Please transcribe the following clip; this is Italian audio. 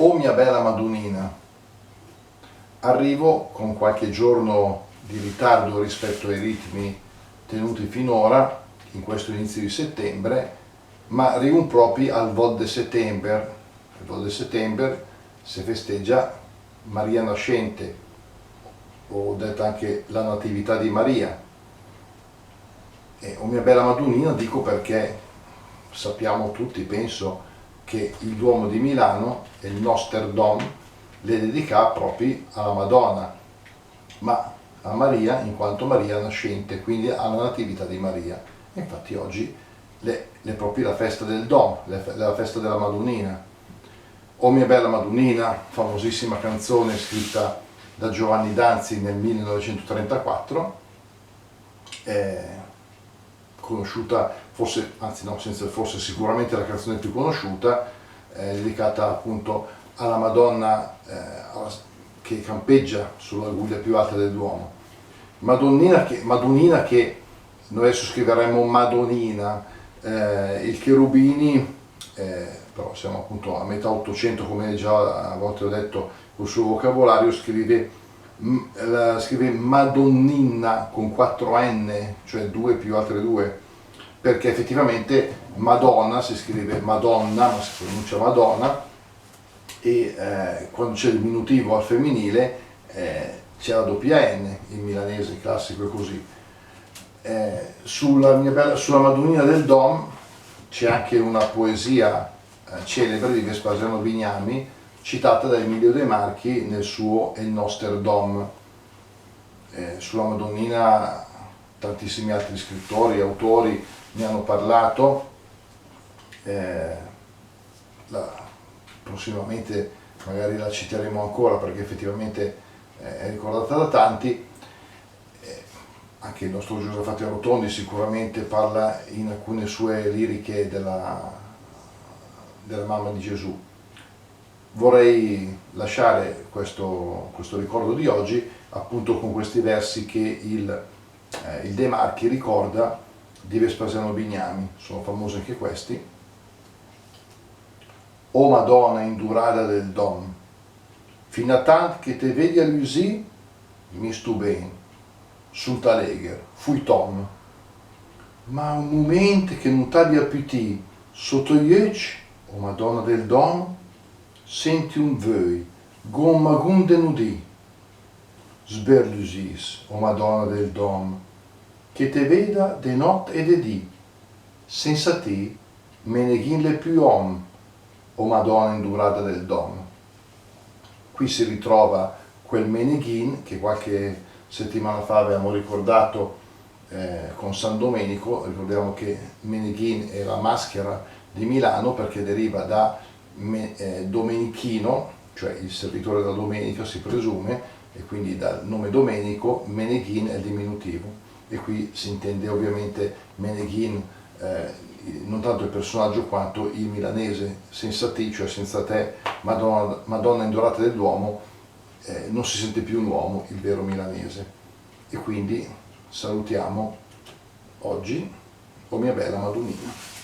Oh mia bella Madonnina, arrivo con qualche giorno di ritardo rispetto ai ritmi tenuti finora in questo inizio di settembre, ma arrivo proprio al Vod de Settember. Il Vod de Settember si festeggia Maria Nascente, o detta anche la Natività di Maria. E oh mia bella Madonnina dico perché sappiamo tutti, penso, che il Duomo di Milano e il Nostro Dom le dedica proprio alla Madonna, ma a Maria in quanto Maria nascente, quindi alla Natività di Maria. E infatti oggi è proprio la festa del Dom, la festa della Madonnina. Oh mia bella Madonnina, famosissima canzone scritta da Giovanni Danzi nel 1934, conosciuta, forse, anzi no, senza forse, sicuramente la canzone più conosciuta, dedicata appunto alla Madonna che campeggia sulla guglia più alta del Duomo. Madonnina che noi adesso scriveremmo Madonnina, il Cherubini, però siamo appunto a metà 800, come già a volte ho detto col suo vocabolario, scrive Madonnina con 4 N, cioè 2 più altre 2, perché effettivamente Madonna si scrive Madonna, ma si pronuncia Madonna, e quando c'è il diminutivo al femminile c'è la doppia N, in milanese classico è così. Sulla Madonnina del Dom c'è anche una poesia celebre di Vespasiano Vignami, citata da Emilio De Marchi nel suo Il Nostro Dom. Sulla Madonnina tantissimi altri scrittori e autori ne hanno parlato, prossimamente magari la citeremo ancora perché effettivamente è ricordata da tanti. Anche il nostro Giuseppe Rotondi sicuramente parla in alcune sue liriche della mamma di Gesù. Vorrei lasciare questo ricordo di oggi appunto con questi versi che il De Marchi ricorda di Vespasiano Vignami, sono famosi anche questi. O Madonna indurada del Dom, fino a tant che te vedi a Lusi, mi stu ben, sunt alegre, fui Tom, ma un momento che non t'abbia più ti, sotto gli occhi, o Madonna del Dom, senti un vöi, gomma gunde nudi, sberlusis, o Madonna del Dom, che te veda de notte e de dì, senza te me ne ghin le più om, o Madonna indurata del Dom. Qui si ritrova quel Meneghin che qualche settimana fa abbiamo ricordato con San Domenico. Ricordiamo che Meneghin è la maschera di Milano perché deriva da Domenichino, cioè il servitore da domenica si presume, e quindi dal nome Domenico. Meneghin è il diminutivo, e qui si intende ovviamente Meneghin, non tanto il personaggio quanto il milanese, senza te, cioè senza te, Madonna indorata del Duomo, non si sente più un uomo, il vero milanese. E quindi salutiamo oggi, oh mia bella Madonnina.